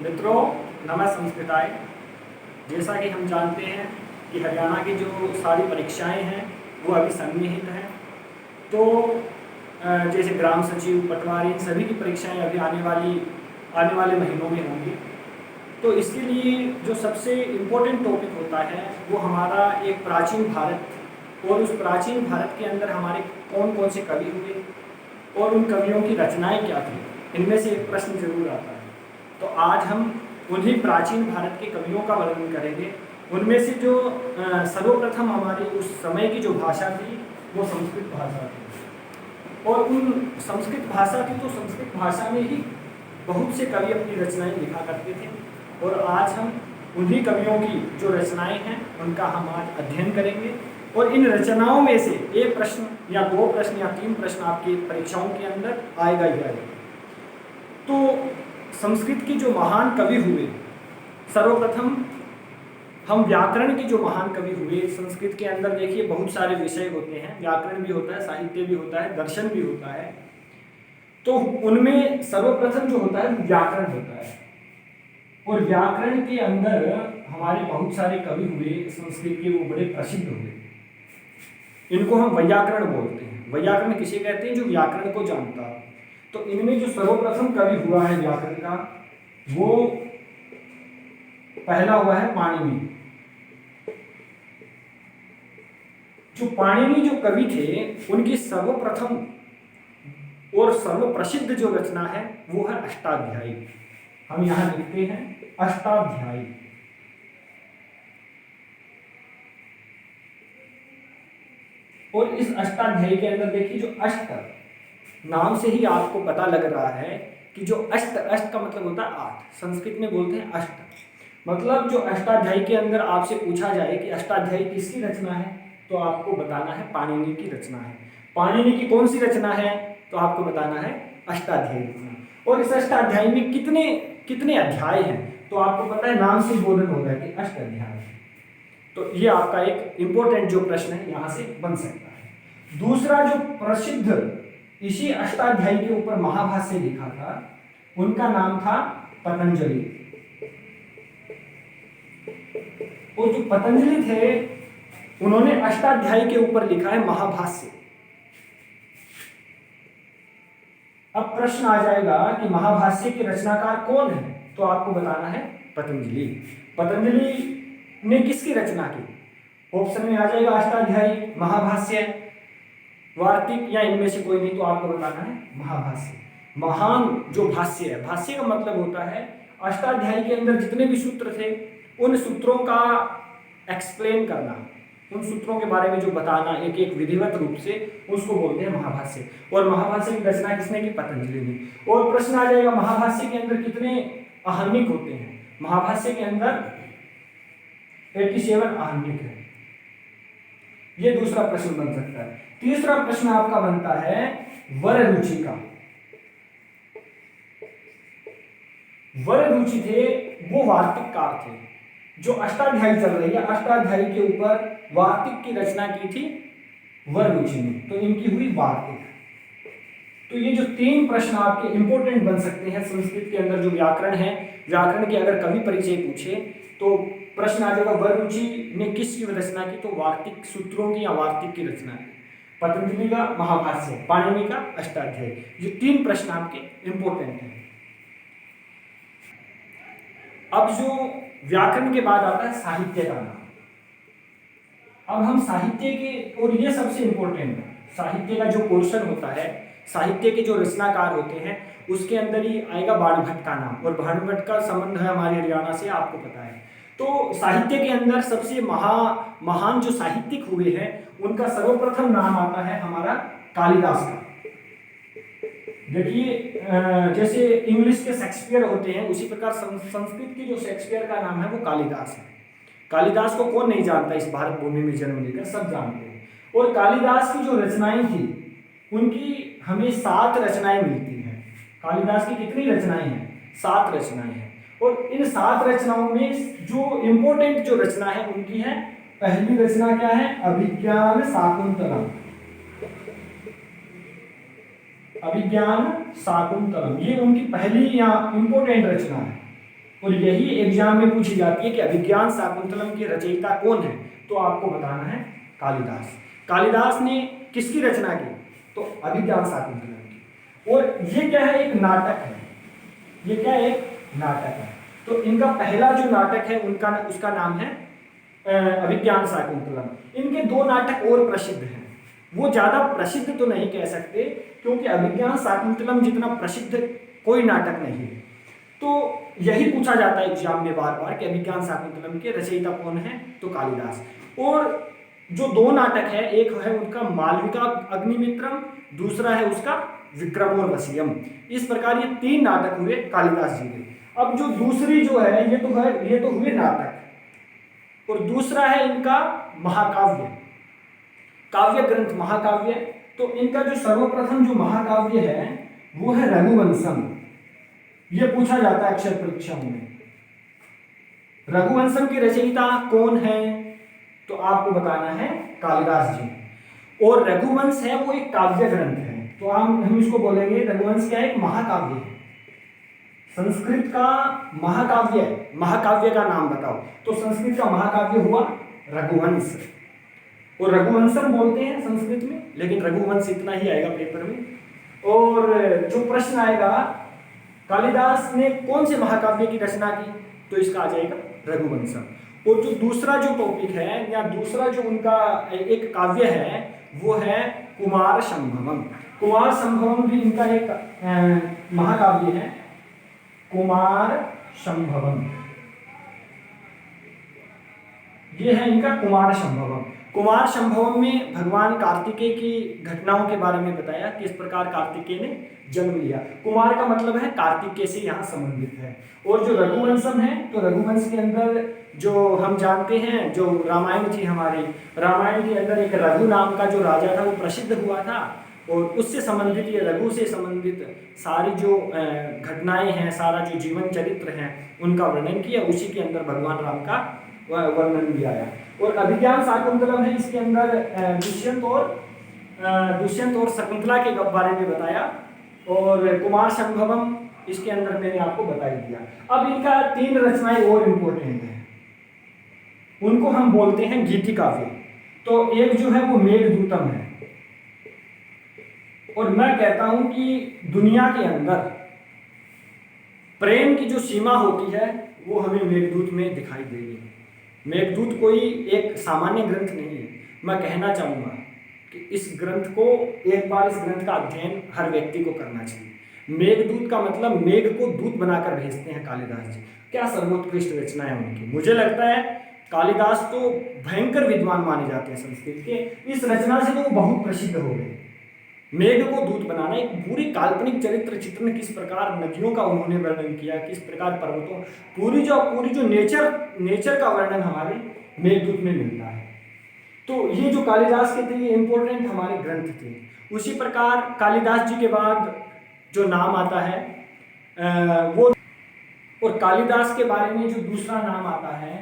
मित्रों, नमः संस्कृताय। जैसा कि हम जानते हैं कि हरियाणा की जो सारी परीक्षाएं हैं वो अभी सन्निहित हैं। तो जैसे ग्राम सचिव, पटवारी, इन सभी की परीक्षाएं अभी आने वाले महीनों में होंगी। तो इसके लिए जो सबसे इम्पोर्टेंट टॉपिक होता है वो हमारा एक प्राचीन भारत, और उस प्राचीन भारत के अंदर हमारे कौन कौन से कवि हुए और उन कवियों की रचनाएं क्या थी, इनमें से एक प्रश्न जरूर आता है। तो आज हम उन्हीं प्राचीन भारत के कवियों का वर्णन करेंगे। उनमें से जो सर्वप्रथम हमारी उस समय की जो भाषा थी वो संस्कृत भाषा थी, और उन संस्कृत भाषा थी तो संस्कृत भाषा में ही बहुत से कवि अपनी रचनाएं लिखा करते थे। और आज हम उन्हीं कवियों की जो रचनाएं हैं उनका हम आज अध्ययन करेंगे, और इन रचनाओं में से एक प्रश्न या दो प्रश्न या तीन प्रश्न आपकी परीक्षाओं के अंदर आएगा ही आएगा। तो संस्कृत के जो महान कवि हुए, सर्वप्रथम हम व्याकरण के जो महान कवि हुए। संस्कृत के अंदर देखिए बहुत सारे विषय होते हैं, व्याकरण भी होता है, साहित्य भी होता है, दर्शन भी होता है। तो उनमें सर्वप्रथम जो होता है वो व्याकरण होता है, और व्याकरण के अंदर हमारे बहुत सारे कवि हुए संस्कृत के, वो बड़े प्रसिद्ध हुए। इनको हम वैयाकरण बोलते हैं। वैयाकरण किसे कहते हैं? जो व्याकरण को जानता है। तो इनमें जो सर्वप्रथम कवि हुआ है व्याकरण का, वो पहला हुआ है पाणिनि। जो पाणिनि जो कवि थे, उनकी सर्वप्रथम और सर्वप्रसिद्ध जो रचना है वो है अष्टाध्यायी। हम यहां लिखते हैं अष्टाध्यायी। और इस अष्टाध्यायी के अंदर देखिए, जो अष्ट नाम से ही आपको पता लग रहा है कि जो अष्ट, अष्ट का मतलब होता है आठ, संस्कृत में बोलते हैं अष्ट। मतलब जो अष्टाध्यायी के अंदर आपसे पूछा जाए कि अष्टाध्यायी किसकी रचना है, तो आपको बताना है पाणिनि की रचना है। पाणिनि की कौन सी रचना है, तो आपको बताना है अष्टाध्यायी रचना। और इस अष्टाध्यायी में कितने कितने अध्याय हैं, तो आपको पता है, नाम से बोधन हो रहा है कि अष्टाध्याय है। तो ये आपका एक इंपॉर्टेंट जो प्रश्न है यहां से बन सकता है। दूसरा, जो प्रसिद्ध इसी अष्टाध्यायी के ऊपर महाभाष्य लिखा था, उनका नाम था पतंजलि। और जो पतंजलि थे, उन्होंने अष्टाध्यायी के ऊपर लिखा है महाभाष्य। अब प्रश्न आ जाएगा कि महाभाष्य के रचनाकार कौन है, तो आपको बताना है पतंजलि। पतंजलि ने किसकी रचना की? ऑप्शन में आ जाएगा अष्टाध्यायी, महाभाष्य, वार्तिक, या इनमें से कोई नहीं, तो आपको बताना है महाभाष्य। महान जो भाष्य है, भाष्य का मतलब होता है अष्टाध्यायी के अंदर जितने भी सूत्र थे उन सूत्रों का एक्सप्लेन करना, उन सूत्रों के बारे में जो बताना एक एक विधिवत रूप से, उसको बोलते हैं महाभाष्य। और महाभाष्य की रचना किसने की? पतंजलि ने। और प्रश्न आ जाएगा महाभाष्य के अंदर कितने आहनिक होते हैं? महाभाष्य के अंदर 87 आहनिक है। ये दूसरा प्रश्न बन सकता है। तीसरा प्रश्न आपका बनता है वर रुचि का। वर रुचि थे वो वार्तिककार थे। जो अष्टाध्यायी चल रही है, अष्टाध्यायी के ऊपर वार्तिक की रचना की थी वर रुचि ने, तो इनकी हुई वार्तिक। तो ये जो तीन प्रश्न आपके इंपॉर्टेंट बन सकते हैं संस्कृत के अंदर, जो व्याकरण है, व्याकरण के अगर कवि परिचय पूछे तो प्रश्न आ जाएगा वर रुचि ने किसकी रचना की, तो वार्तिक सूत्रों की या वार्तिक की रचना की। पतंजलि का महाभाष्य, पाणिनि का अष्टाध्यायी। ये तीन प्रश्न आपके इंपॉर्टेंट हैं। अब जो व्याकरण के बाद आता है साहित्य का नाम। अब हम साहित्य के, और ये सबसे इंपॉर्टेंट है, साहित्य का जो पोर्शन होता है, साहित्य के जो रचनाकार होते हैं, उसके अंदर ही आएगा बाणभट्ट का नाम। और बाणभट्ट का संबंध है हमारे हरियाणा से, आपको पता है। तो साहित्य के अंदर सबसे महान जो साहित्यिक हुए हैं, उनका सर्वप्रथम नाम आता है हमारा कालिदास का। देखिए, जैसे इंग्लिश के शेक्सपियर होते हैं, उसी प्रकार संस्कृत के जो शेक्सपियर का नाम है वो कालिदास है। कालिदास को कौन नहीं जानता? इस भारत भूमि में जन्म लेकर सब जानते हैं। और कालिदास की जो रचनाएं थी, उनकी हमें 7 रचनाएं मिलती हैं। कालिदास की कितनी रचनाएं हैं? 7 रचनाएं हैं। और इन 7 रचनाओं में जो इंपॉर्टेंट जो रचना है उनकी है, पहली रचना क्या है? अभिज्ञान शाकुंतलम। अभिज्ञान शाकुंतलम, ये उनकी पहली या इंपोर्टेंट रचना है। और यही एग्जाम में पूछी जाती है कि अभिज्ञान शाकुंतलम के रचयिता कौन है, तो आपको बताना है कालिदास। कालिदास ने किसकी रचना की, तो अभिज्ञान शाकुंतलम की। और ये क्या है, एक नाटक है, ये क्या एक नाटक है। तो इनका पहला जो नाटक है उसका नाम है अभिज्ञान शाकुंतलम। इनके दो नाटक और प्रसिद्ध हैं, वो ज्यादा प्रसिद्ध तो नहीं कह सकते क्योंकि अभिज्ञान शाकुंतलम जितना प्रसिद्ध कोई नाटक नहीं है। तो यही पूछा जाता है एग्जाम में बार बार कि अभिज्ञान शाकुंतलम के रचयिता कौन है, तो कालिदास। और जो दो नाटक है, एक है उनका मालविका अग्निमित्रम, दूसरा है उसका विक्रमोर्वशीयम। इस प्रकार ये तीन नाटक हुए कालिदास जी के। अब जो दूसरी जो है ये तो हुए नाटक, और दूसरा है इनका महाकाव्य, काव्य ग्रंथ महाकाव्य। तो इनका जो सर्वप्रथम जो महाकाव्य है वो है रघुवंशम। ये पूछा जाता है अक्षर परीक्षाओं में, रघुवंशम के रचयिता कौन है, तो आपको बताना है कालिदास जी। और रघुवंश है वो एक काव्य ग्रंथ है, तो हम इसको बोलेंगे रघुवंश क्या है, एक महाकाव्य है। संस्कृत का महाकाव्य, महाकाव्य का नाम बताओ, तो संस्कृत का महाकाव्य हुआ रघुवंश, और रघुवंशम बोलते हैं संस्कृत में, लेकिन रघुवंश इतना ही आएगा पेपर में। और जो प्रश्न आएगा कालिदास ने कौन से महाकाव्य की रचना की, तो इसका आ जाएगा रघुवंशम। और जो दूसरा जो टॉपिक है या दूसरा जो उनका एक काव्य है वो है कुमार संभवम। कुमार संभवम भी इनका एक महाकाव्य है, कुमार संभवम, ये है इनका कुमार संभवम। कुमार संभवम में भगवान कार्तिकेय की घटनाओं के बारे में बताया, किस प्रकार कार्तिकेय ने जन्म लिया। कुमार का मतलब है कार्तिकेय से यहाँ संबंधित है। और जो रघुवंशम है, तो रघुवंश के अंदर जो हम जानते हैं, जो रामायण थी हमारी, रामायण के अंदर एक रघु नाम का जो राजा था वो प्रसिद्ध हुआ था, और उससे संबंधित, ये रघु से संबंधित सारी जो घटनाएं हैं, सारा जो जीवन चरित्र है उनका वर्णन किया। उसी के अंदर भगवान राम का वर्णन भी आया। और अभिज्ञान शाकुंतलम है, इसके अंदर दुष्यंत और शकुंतला के बारे में बताया। और कुमार संभवम इसके अंदर मैंने आपको बता ही दिया। अब इनका तीन रचनाएं और इम्पोर्टेंट है, उनको हम बोलते हैं गीति काव्य। तो एक जो है वो मेघदूतम है, और मैं कहता हूं कि दुनिया के अंदर प्रेम की जो सीमा होती है वो हमें मेघदूत में दिखाई देगी। मेघदूत कोई एक सामान्य ग्रंथ नहीं है। मैं कहना चाहूंगा कि इस ग्रंथ को एक बार, इस ग्रंथ का अध्ययन हर व्यक्ति को करना चाहिए। मेघदूत का मतलब मेघ को दूत बनाकर भेजते हैं कालिदास जी। क्या सर्वोत्कृष्ट रचना है उनकी। मुझे लगता है कालिदास तो भयंकर विद्वान माने जाते हैं संस्कृत के। इस रचना से तो वो बहुत प्रसिद्ध हो गए। मेघ को दूत बनाना, एक पूरी काल्पनिक चरित्र चित्रण, किस प्रकार नदियों का उन्होंने वर्णन किया, किस प्रकार पर्वतों, पूरी जो नेचर का वर्णन हमारे मेघदूत में मिलता है। तो ये जो कालिदास के थे ये इंपॉर्टेंट हमारे ग्रंथ थे। उसी प्रकार कालिदास जी के बाद जो नाम आता है वो, और कालिदास के बारे में जो दूसरा नाम आता है,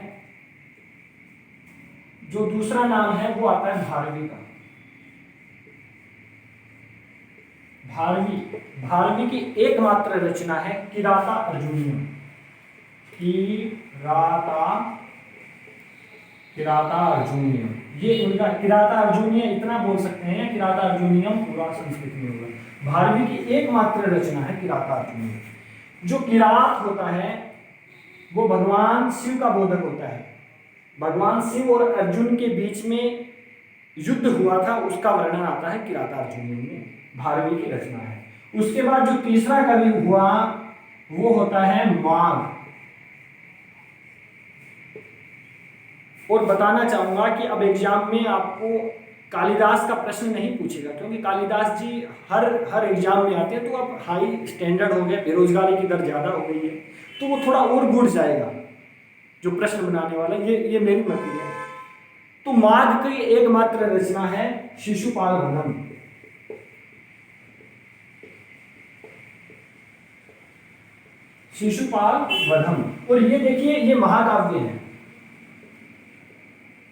जो दूसरा नाम है वो आता है भारवी का। भारवी की एकमात्र रचना है किराता अर्जुनीयम। किराता अर्जुनीयम, ये उनका किराता अर्जुनीय इतना बोल सकते हैं, किराता अर्जुनीयम पूरा संस्कृत में होगा। भारवी की एकमात्र रचना है किराता अर्जुनीयम। जो किरात होता है वो भगवान शिव का बोधक होता है। भगवान शिव और अर्जुन के बीच में युद्ध हुआ था, उसका वर्णन आता है किराता अर्जुनीयम में, भारवी की रचना है। उसके बाद जो तीसरा कवि हुआ वो होता है माघ। और बताना चाहूंगा कि अब एग्जाम में आपको कालिदास का प्रश्न नहीं पूछेगा, क्योंकि कालिदास जी हर एग्जाम में आते हैं। तो अब हाई स्टैंडर्ड हो गया, बेरोजगारी की दर ज्यादा हो गई है, तो वो थोड़ा और गुड़ जाएगा जो प्रश्न बनाने वाला। ये मेरी मति है। तो माघ की एकमात्र रचना है शिशुपाल वधम। शिशुपाल वधम। और ये देखिए, ये महाकाव्य है,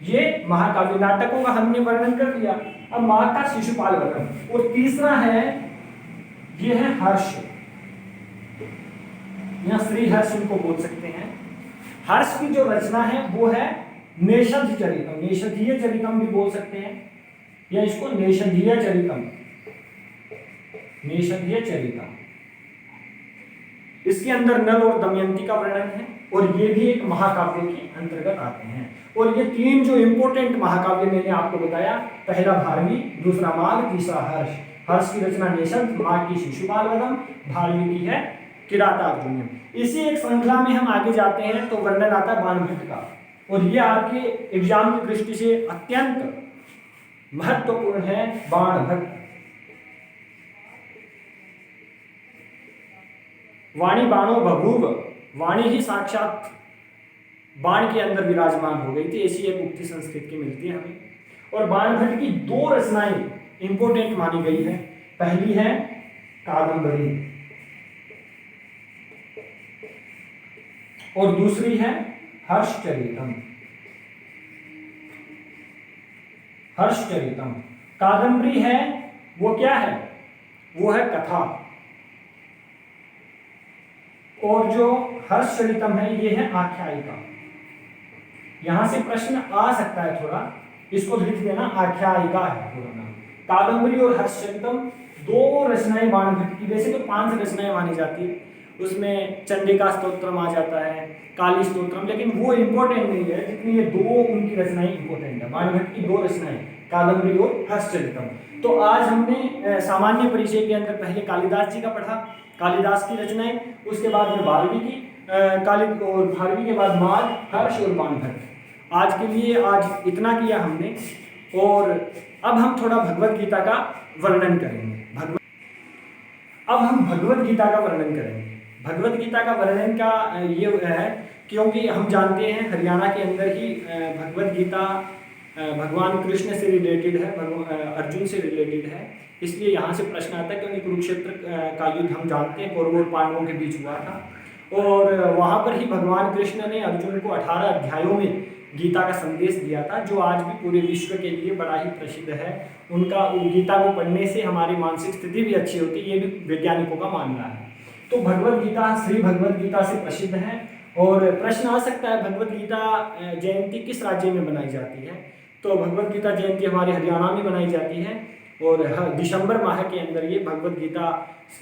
ये महाकाव्य। नाटकों का हमने वर्णन कर दिया। अब माघ का शिशुपाल वधम। और तीसरा है, ये है हर्ष। या श्री हर्ष इनको बोल सकते हैं। हर्ष की जो रचना है वो है नेषध चरितम, नेषधीय चरितम भी बोल सकते हैं, या इसको नेषधीय चरितम, नेषधीय चरितम। इसके अंदर नल और दमयंती का वर्णन है और ये भी एक महाकाव्य के अंतर्गत आते हैं। और ये तीन जो इंपोर्टेंट महाकाव्य मैंने आपको बताया, पहला भारवी, दूसरा माघ, तीसरा हर्ष। हर्ष की रचना नेषध, माघ की शिशुपालवधम, भारवी की है किरातार्जुनीयम। इसी एक श्रृंखला में हम आगे जाते हैं तो वर्णन आता है बाणभट्ट का, और ये आपके एग्जाम की दृष्टि से अत्यंत महत्वपूर्ण है बाणभट्ट। वाणी बाणो बभूव, वाणी ही साक्षात बाण के अंदर विराजमान हो गई थी, ऐसी एक उक्ति संस्कृत की मिलती है हमें। और बाणभट्ट की दो रचनाएं इंपोर्टेंट मानी गई है। पहली है कादंबरी और दूसरी है हर्षचरितम। हर्षचरितम कादंबरी है, वो क्या है, वो है कथा, और जो हर्षचरितम है ये है आख्यायिका। यहां से प्रश्न आ सकता है थोड़ा, इसको लिख देना, आख्यायिका है पूरा नाम। कादंबरी और हर्षचरितम दो रचनाएं बाणभट्ट की, वैसे तो 5 रचनाएं मानी जाती है, उसमें चंडिका स्तोत्रम आ जाता है, काली स्तोत्रम, लेकिन वो इंपॉर्टेंट नहीं है जितनी ये दो उनकी रचनाएं इंपॉर्टेंट है। बाणभट्ट की 2 रचनाएं कादंबरी और हर्षचरितम। तो आज हमने सामान्य परिचय के अंदर पहले कालिदास जी का पढ़ा, कालिदास की रचनाएं, उसके बाद में भारवी की, और भारवी के बाद माघ, हर्ष और बाणभट्ट। आज के लिए आज इतना किया हमने, और अब हम थोड़ा भगवत गीता का वर्णन करेंगे। अब हम भगवत गीता का वर्णन करेंगे। भगवत गीता का वर्णन का ये है क्योंकि हम जानते हैं हरियाणा के अंदर ही भगवत गीता भगवान कृष्ण से रिलेटेड है, अर्जुन से रिलेटेड है, इसलिए यहाँ से प्रश्न आता है। क्योंकि कुरुक्षेत्र का युद्ध हम जानते हैं कौरवों और पांडवों के बीच हुआ था, और वहाँ पर ही भगवान कृष्ण ने अर्जुन को 18 अध्यायों में गीता का संदेश दिया था, जो आज भी पूरे विश्व के लिए बड़ा ही प्रसिद्ध है। उनका गीता को पढ़ने से हमारी मानसिक स्थिति भी अच्छी होती है, ये भी वैज्ञानिकों का मानना है। तो भगवत गीता श्री भगवत गीता से प्रसिद्ध है। और प्रश्न आ सकता है भगवत गीता जयंती किस राज्य में मनाई जाती है, तो भगवत गीता जयंती हमारे हरियाणा में मनाई जाती है, और दिसंबर माह के अंदर ये भगवत गीता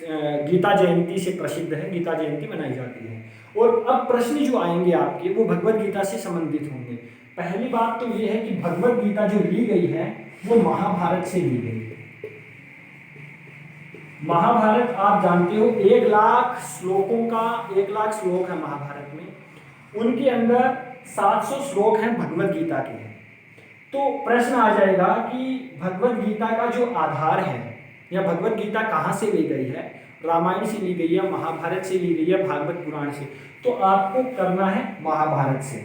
गीता जयंती से प्रसिद्ध है, गीता जयंती मनाई जाती है। और अब प्रश्न जो आएंगे आपके वो भगवत गीता से संबंधित होंगे। पहली बात तो ये है कि भगवत गीता जो ली गई है वो महाभारत से ली गई है। महाभारत आप जानते हो 1 लाख श्लोकों का 1 लाख श्लोक है महाभारत में, उनके अंदर 700 श्लोक हैं भगवत गीता के। तो प्रश्न आ जाएगा कि भगवत गीता का जो आधार है या भगवत गीता कहाँ से ली गई है, रामायण से ली गई है, महाभारत से ली गई है, भागवत पुराण से, तो आपको करना है महाभारत से।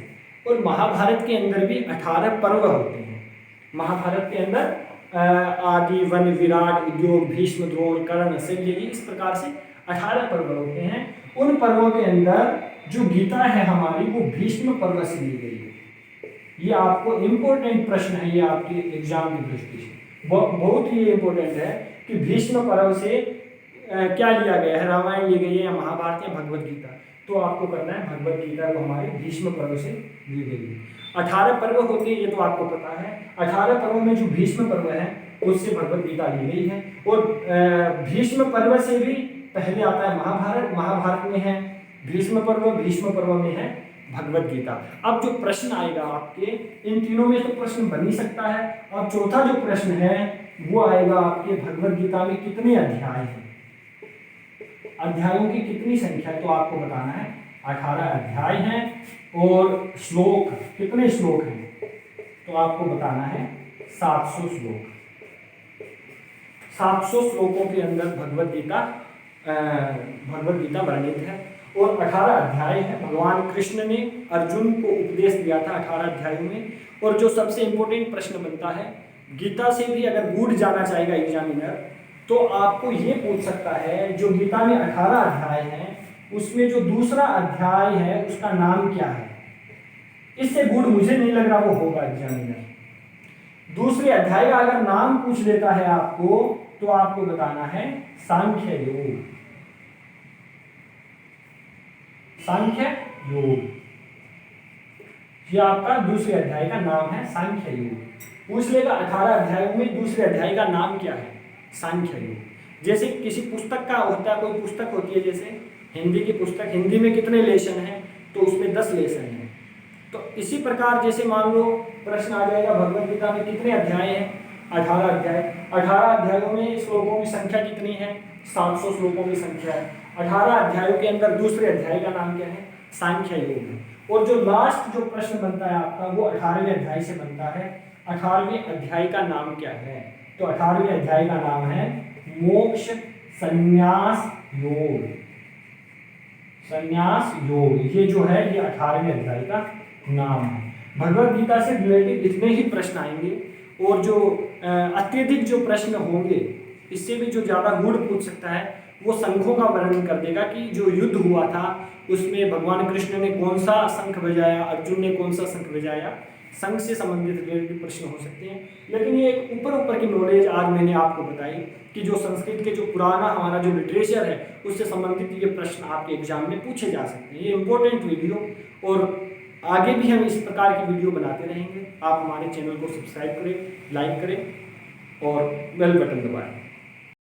और महाभारत के अंदर भी 18 पर्व होते हैं। महाभारत के अंदर आदि, वन, विराट, उद्योग, भीष्म, द्रोण, कर्ण, शल्य, इस प्रकार से 18 पर्व होते हैं। उन पर्वों के अंदर जो गीता है हमारी वो भीष्म पर्व से ली गई है। ये आपको इम्पोर्टेंट प्रश्न है, ये आपके एग्जाम की दृष्टि से बहुत ही इम्पोर्टेंट है कि भीष्म पर्व से क्या लिया गया है, रामायण ली गई है या महाभारत या भगवत गीता। तो आपको करना है भगवत गीता को हमारे भीष्म पर्व से ली गई है। 18 पर्व होते हैं, ये तो आपको पता है। 18 पर्व में जो भीष्म पर्व है उससे भगवत गीता ली गई है। और भीष्म पर्व से भी पहले आता है महाभारत, महाभारत में है भीष्म पर्व, भीष्म पर्व में है भगवत गीता। अब जो प्रश्न आएगा आपके, इन तीनों में तो प्रश्न बन ही सकता है। अब चौथा जो प्रश्न है वो आएगा आपके भगवत गीता में कितने अध्याय हैं, अध्यायों की कितनी संख्या है, तो आपको बताना है 18 अध्याय हैं। और श्लोक कितने श्लोक हैं, तो आपको बताना है 700 श्लोक। 700 श्लोकों के अंदर भगवत गीता वर्णित है और 18 अध्याय है। भगवान कृष्ण ने अर्जुन को उपदेश दिया था 18 अध्यायों में। और जो सबसे इंपॉर्टेंट प्रश्न बनता है, गीता से भी अगर गूढ़ जाना चाहेगा एग्जामिनर, तो आपको ये पूछ सकता है जो गीता में 18 अध्याय हैं उसमें जो दूसरा अध्याय है उसका नाम क्या है। इससे गूढ़ मुझे नहीं लग रहा वो होगा एग्जामिनर। दूसरे अध्याय का अगर नाम पूछ लेता है आपको, तो आपको बताना है सांख्य योग। सांख्य योग, ये आपका दूसरे अध्याय का नाम है सांख्य योग। पूछ लेगा 18 अध्यायों में दूसरे अध्याय का नाम क्या है, सांख्य योग। जैसे किसी पुस्तक का होता है, कोई पुस्तक होती है, जैसे हिंदी की पुस्तक, हिंदी में कितने लेसन हैं, तो उसमें 10 लेसन हैं। तो इसी प्रकार जैसे मान लो प्रश्न आ जाएगा भगवद गीता में कितने अध्याय हैं, 18 अध्याय। 18 अध्यायों में श्लोकों की संख्या कितनी है, 700 श्लोकों की संख्या है। 18 अध्यायों के अंदर दूसरे अध्याय का नाम क्या है, सांख्य योग है। और जो लास्ट जो प्रश्न बनता है आपका वो 18वें अध्याय से बनता है। 18वें अध्याय का नाम क्या है, तो 18वें अध्याय का नाम है मोक्ष संन्यास योग। संन्यास योग, ये जो है ये 18वें अध्याय का नाम है। भगवद गीता से रिलेटेड इतने ही प्रश्न आएंगे, और जो अत्यधिक जो प्रश्न होंगे, इससे भी जो ज़्यादा गूढ़ पूछ सकता है, वो शंखों का वर्णन कर देगा कि जो युद्ध हुआ था उसमें भगवान कृष्ण ने कौन सा शंख बजाया, अर्जुन ने कौन सा शंख बजाया। शंख से संबंधित रिलेटेड प्रश्न हो सकते हैं। लेकिन ये एक ऊपर की नॉलेज आज मैंने आपको बताई कि जो संस्कृत के जो पुराना हमारा जो लिटरेचर है उससे संबंधित ये प्रश्न आपके एग्जाम में पूछे जा सकते हैं। ये इम्पोर्टेंट वीडियो, और आगे भी हम इस प्रकार की वीडियो बनाते रहेंगे। आप हमारे चैनल को सब्सक्राइब करें, लाइक करें और बेल बटन दबाएं।